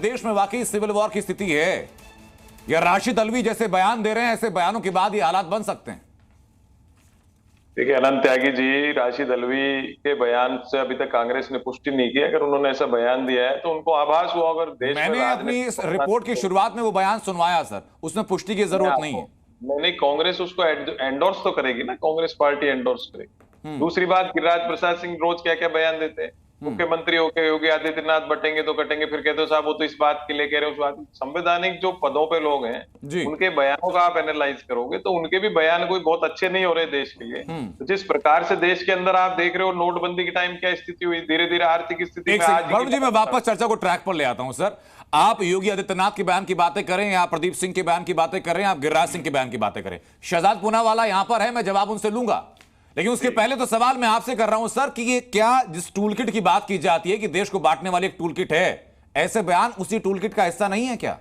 देश में वाकई सिविल वॉर की स्थिति है, या राशिद अल्वी जैसे बयान दे रहे हैं, ऐसे बयानों के बाद ये हालात बन सकते हैं? देखिए अनंत त्यागी जी, राशिद अल्वी के बयान से अभी तक कांग्रेस ने पुष्टि नहीं की। अगर उन्होंने ऐसा बयान दिया है तो उनको आभास हुआ अगर देश में मैंने अपनी इस रिपोर्ट की शुरुआत में वो बयान सुनवाया सर, उसमें पुष्टि की जरूरत नहीं है। नहीं, कांग्रेस उसको एंडोर्स तो करेगी ना, कांग्रेस पार्टी एंडोर्स करेगी। दूसरी बात, गिरिराज प्रसाद सिंह रोज क्या क्या बयान देते हैं। मुख्यमंत्री होके योगी आदित्यनाथ बटेंगे तो कटेंगे, फिर कहते हो साहब वो तो इस बात के लिए कह रहे हो, उस बात। संवैधानिक जो पदों पे लोग हैं उनके बयानों का आप एनालाइज करोगे तो उनके भी बयान कोई बहुत अच्छे नहीं हो रहे देश के लिए। तो जिस प्रकार से देश के अंदर आप देख रहे हो, नोटबंदी के टाइम क्या स्थिति हुई, धीरे धीरे आर्थिक स्थिति में आज वरुण जी, मैं वापस चर्चा को ट्रैक पर ले आता हूं सर। आप योगी आदित्यनाथ के बयान की बातें करें, या प्रदीप सिंह के बयान की बातें करें, आप गिरिराज सिंह के बयान की बातें करें, शहजाद पूनावाला यहां पर है, मैं जवाब उनसे लूंगा। लेकिन उसके पहले तो सवाल मैं आपसे कर रहा हूं सर कि ये क्या जिस टूलकिट की बात की जाती है कि देश को बांटने वाली एक टूलकिट है, ऐसे बयान उसी टूलकिट का हिस्सा नहीं है क्या?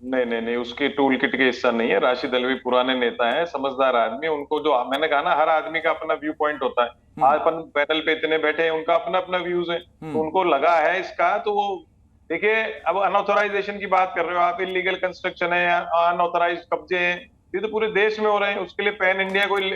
नहीं, उसके टूल किट के हिस्सा नहीं है। राशिद अल्वी पुराने नेता हैं, समझदार आदमी। उनको जो मैंने कहा ना, हर आदमी का अपना व्यू पॉइंट होता है। आज अपन पैनल पे इतने बैठे हैं, उनका अपना अपना व्यूज है, तो उनको लगा है इसका। तो वो देखिए, अब अनऑथराइजेशन की बात कर रहे हो आप, इलीगल कंस्ट्रक्शन है, अनऑथराइज कब्जे हैं, ये तो पूरे देश में हो रहे हैं। उसके लिए पैन इंडिया कोई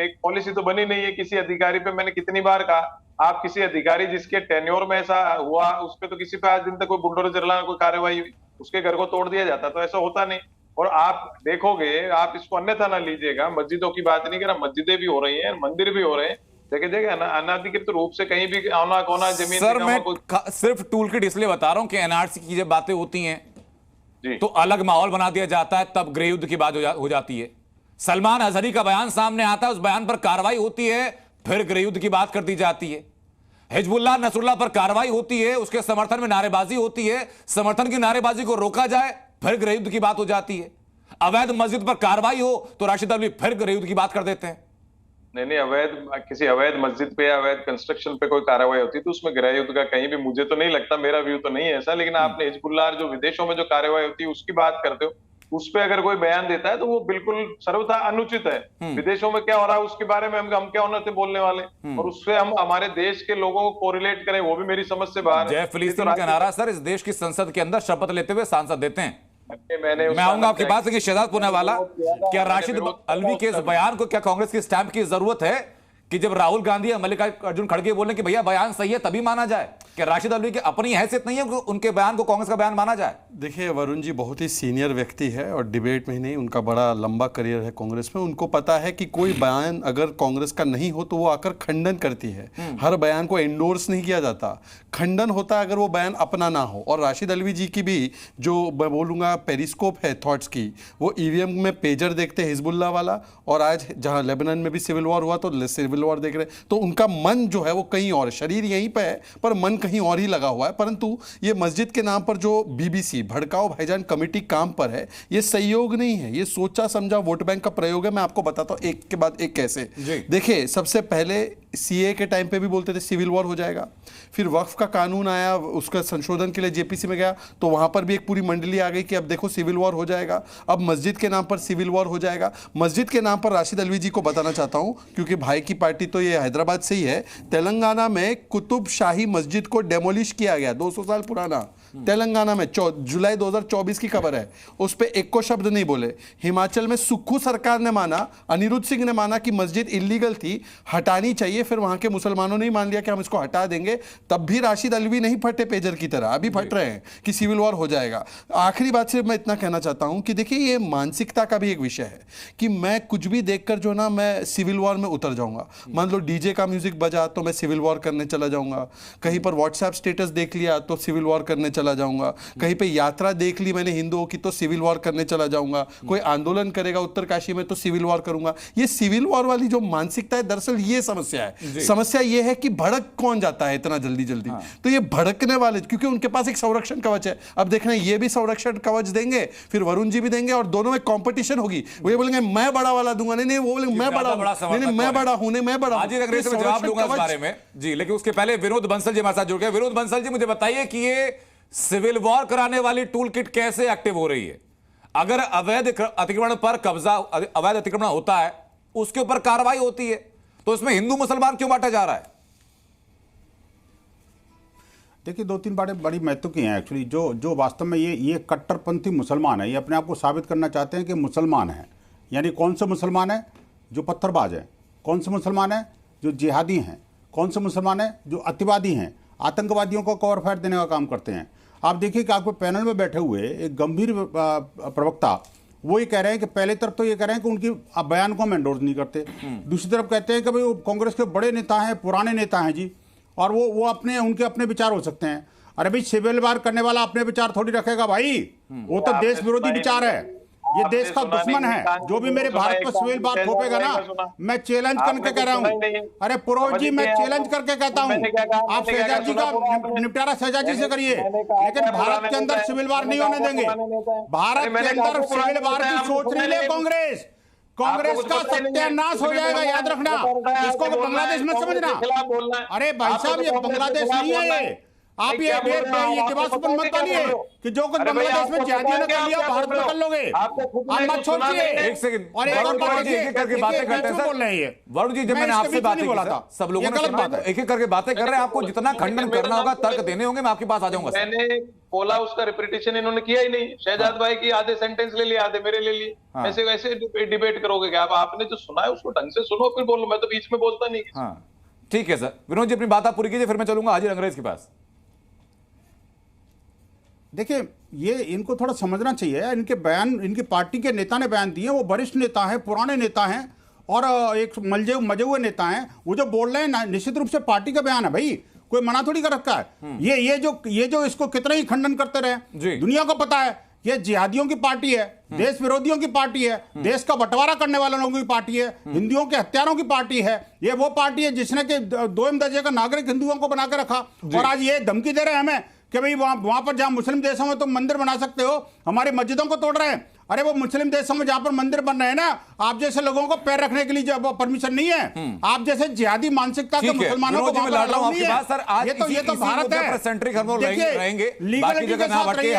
एक पॉलिसी तो बनी नहीं है किसी अधिकारी पे। मैंने कितनी बार कहा, आप किसी अधिकारी जिसके टेन्योर में ऐसा हुआ, उस पे तो किसी पे आज दिन तक कोई बुलडोजर चलाना, कोई कार्रवाई हुई, उसके घर को तोड़ दिया जाता, तो ऐसा होता नहीं। और आप देखोगे, आप इसको अन्यथा ना लीजिएगा, मस्जिदों की बात नहीं कर रहा, मस्जिदें भी हो रही हैं, मंदिर भी हो रहे हैं, जगह जगह अनाधिकृत रूप से कहीं भी आना कोना जमीन सर मैं सिर्फ टूलकिट इसलिए बता रहा हूं कि एनआरसी की जब बातें होती हैं तो अलग माहौल बना दिया जाता है, तब गृह युद्ध की बात हो जाती है। सलमान अजहरी का बयान सामने आता है, उस बयान पर कार्रवाई होती है, फिर गृह युद्ध की बात कर दी जाती है। हिजबुल्लाह नसरुल्लाह पर कार्रवाई होती है, उसके समर्थन में नारेबाजी होती है, समर्थन की नारेबाजी को रोका जाए, फिर गृह युद्ध की बात हो जाती है। अवैध मस्जिद पर कार्रवाई हो तो राशिद अल्वी फिर गृह युद्ध की बात कर देते हैं। नहीं, किसी अवैध मस्जिद पे या अवैध कंस्ट्रक्शन पे कोई कार्रवाई होती तो उसमें गृह युद्ध का कहीं भी, मुझे तो नहीं लगता, मेरा व्यू तो नहीं है ऐसा। लेकिन आपने हिजबुल्लाह जो विदेशों में जो कार्रवाई होती है उसकी बात करते हो, उस पे अगर कोई बयान देता है तो वो बिल्कुल सर्वथा अनुचित है। विदेशों में क्या हो रहा है उसके बारे में हम क्या होना थे बोलने वाले, और उससे हम हमारे देश के लोगों को कोरिलेट करें, वो भी मेरी समझ से बाहर है। जय फिलिस्तीन का नारा सर इस देश की संसद के अंदर शपथ लेते हुए सांसद देते हैं। मैं आऊंगा आपके पास, लेकिन शहजाद पूनावाला, क्या राशिद अल्वी के इस बयान को क्या कांग्रेस की स्टैंप की जरूरत है कि जब राहुल गांधी या मल्लिकार्जुन खड़गे बोलने कि भैया बयान सही है तभी माना जाए? क्या राशिद अल्वी की अपनी हैसियत नहीं है उनके बयान को कांग्रेस का बयान माना जाए? देखिए वरुण जी बहुत ही सीनियर व्यक्ति है और डिबेट में ही नहीं, उनका बड़ा लंबा करियर है कांग्रेस में। उनको पता है कि कोई बयान अगर कांग्रेस का नहीं हो तो वो आकर खंडन करती है। हर बयान को एंडोर्स नहीं किया जाता, खंडन होता है अगर वो बयान अपना ना हो। और राशिद अल्वी जी की भी जो मैं बोलूँगा पेरिस्कोप है थॉट्स की, वो ईवीएम में पेजर देखते हैं हिजबुल्लाह वाला, और आज जहाँ लेबनान में भी सिविल वॉर हुआ तो सिविल वॉर देख रहे, तो उनका मन जो है वो कहीं और, शरीर यहीं पे है पर मन कहीं और ही लगा हुआ है। परंतु ये मस्जिद के नाम पर जो बीबीसी भड़काओ भाईजान कमेटी काम पर है, ये सहयोग नहीं है, ये सोचा समझा वोट बैंक का प्रयोग है। मैं आपको बताता हूं एक के बाद एक कैसे। देखिए सबसे पहले सीए के टाइम पे भी बोलते थे सिविल वॉर हो जाएगा, फिर वक्फ का कानून आया, उसका संशोधन के लिए जेपीसी में गया तो वहां पर भी एक पूरी मंडली आ गई कि अब देखो सिविल वॉर हो जाएगा, अब मस्जिद के नाम पर सिविल वॉर हो जाएगा। मस्जिद के नाम पर राशिद अल्वी जी को बताना चाहता हूं, क्योंकि भाई की पार्टी तो ये हैदराबाद से ही है, तेलंगाना में कुतुब शाही मस्जिद को डेमोलिश किया गया, 200 साल पुराना, तेलंगाना में जुलाई 2024 की खबर है, उस पर एक को शब्द नहीं बोले। हिमाचल में सुक्खू सरकार ने माना, अनिरुद्ध सिंह ने माना कि मस्जिद इलीगल थी, हटानी चाहिए, फिर वहां के मुसलमानों ने मान लिया कि हम इसको हटा देंगे, तब भी राशिद अल्वी नहीं फटे पेजर की तरह, अभी फट रहे हैं कि सिविल वॉर हो जाएगा। आखिरी बात सिर्फ मैं इतना कहना चाहता हूं कि देखिए ये मानसिकता का भी एक विषय है कि मैं कुछ भी देखकर जो ना मैं सिविल वॉर में उतर जाऊंगा। मान लो डीजे का म्यूजिक बजा तो मैं सिविल वॉर करने चला जाऊंगा, कहीं पर व्हाट्सएप स्टेटस देख लिया तो सिविल वॉर करने चला जाऊंगा, कहीं पे यात्रा देख ली मैंने हिंदुओं की तो सिविल वॉर करने चला जाऊंगा, कोई आंदोलन करेगा उत्तरकाशी में तो सिविल वॉर करूंगा। ये सिविल वॉर वाली जो मानसिकता है, दरअसल ये समस्या है। समस्या ये है कि भड़क कौन जाता है इतना जल्दी जल्दी। तो ये भड़कने वाले, क्योंकि उनके पास एक संरक्षण कवच है। अब देखना ये भी संरक्षण कवच देंगे, फिर वरुण जी भी देंगे, और दोनों में कंपटीशन होगी। वो ये बोलेंगे मैं बड़ा वाला दूंगा, नहीं वो बोलेंगे मैं बड़ा, नहीं मैं बड़ा हूं, नहीं मैं बड़ा हूं। जवाब दूंगा इस बारे में जी, लेकिन उसके पहले विनोद बंसल जी हमारे साथ जुड़ गए। विनोद बंसल जी मुझे बताइए कि ये सिविल वॉर कराने वाली टूल किट कैसे एक्टिव हो रही है? अगर अवैध अतिक्रमण पर कब्जा, अवैध अतिक्रमण होता है, उसके ऊपर कार्रवाई होती है, तो इसमें हिंदू मुसलमान क्यों बांटा जा रहा है? देखिए, दो तीन बातें बड़ी महत्व की हैं एक्चुअली। जो वास्तव में ये कट्टरपंथी मुसलमान है, ये अपने आप को साबित करना चाहते हैं कि मुसलमान है। यानी कौन से मुसलमान है? जो पत्थरबाज है। कौन से मुसलमान है? जो जिहादी हैं। कौन से मुसलमान है? जो अतिवादी हैं, आतंकवादियों को कवर फायर देने का काम करते हैं। आप देखिए कि आपको पैनल में बैठे हुए एक गंभीर प्रवक्ता वो ये कह रहे हैं कि पहले तरफ तो ये कह रहे हैं कि उनकी बयान को हम एंडोर्स नहीं करते, दूसरी तरफ कहते हैं कि भाई वो कांग्रेस के बड़े नेता हैं, पुराने नेता हैं जी, और वो उनके अपने विचार हो सकते हैं। अरे भाई, सिविल वार करने वाला अपने विचार थोड़ी रखेगा भाई, वो तो देश विरोधी विचार है, ये देश का दुश्मन है। जो भी मेरे भारत पर सिविल वार थोपेगा ना, मैं चैलेंज करके कह रहा हूँ। अरे पुरोहित जी, मैं चैलेंज करके कहता हूँ, आप शहजाद जी का निपटारा शहजाद जी से करिए, लेकिन भारत के अंदर सिविल वार नहीं होने देंगे। भारत के अंदर सिविल वार की सोच नहीं ले कांग्रेस। कांग्रेस का सत्यानाश हो जाएगा, याद रखना। इसको बांग्लादेश में समझना। अरे भाई साहब, ये बांग्लादेश नहीं है, ये आप ये दिमाग पर मत डालिए कि जो कुछ बांग्लादेश में जिहादियों ने कर लिया भारत में कर लोगे। आप मत सोचिए। एक सेकंड, और एक और बात करके बातें करते हैं बोल रहे हैं वरुण जी। जब मैंने आपसे बातें बोला था, सब लोगों ने सुना, एक एक करके बातें कर रहे हैं। आपको जितना खंडन करना होगा, तर्क देने होंगे, मैं आपके पास आ जाऊंगा। मैंने बोला, उसका रिपीटेशन इन्होंने किया ही नहीं। शहजाद भाई की आधे सेंटेंस ले लिए, आधे मेरे ले लिए। ऐसे वैसे डिबेट करोगे क्या? आपने जो सुना है उसको ढंग से सुनो, फिर बोलो। मैं तो बीच में बोलता नहीं। हाँ ठीक है सर। विनोद जी, अपनी बात आप पूरी कीजिए, फिर मैं चलूंगा हाजिर अंग्रेज के पास। देखिए, ये इनको थोड़ा समझना चाहिए। इनके बयान, इनकी पार्टी के नेता ने बयान दिए, वो वरिष्ठ नेता हैं, पुराने नेता हैं, और एक मजे हुए नेता हैं। वो जो बोल रहे हैं निश्चित रूप से पार्टी का बयान है भाई, कोई मना थोड़ी कर रखा है। ये जो इसको कितना ही खंडन करते रहे, दुनिया को पता है ये जिहादियों की पार्टी है, देश विरोधियों की पार्टी है, देश का बंटवारा करने वाले लोगों की पार्टी है, हिंदुओं के हत्यारों की पार्टी है। ये वो पार्टी है जिसने के 2 दर्जे का नागरिक हिंदुओं को बना कर रखा, और आज ये धमकी दे रहे हैं हमें कि भाई वहां पर जहां मुस्लिम देशों में तुम मंदिर बना सकते हो, हमारी मस्जिदों को तोड़ रहे हैं। अरे वो मुस्लिम देशों में जहां पर मंदिर बन रहे हैं ना, आप जैसे लोगों को पैर रखने के लिए परमिशन नहीं है। आप जैसे जिहादी मानसिकता के मुसलमानों को मैं लड़ रहा हूं आपके पास सर। आज ये तो भारत है। सेंट्रिक हम लोग रहेंगे, लीगलिटी के साथ रहिए।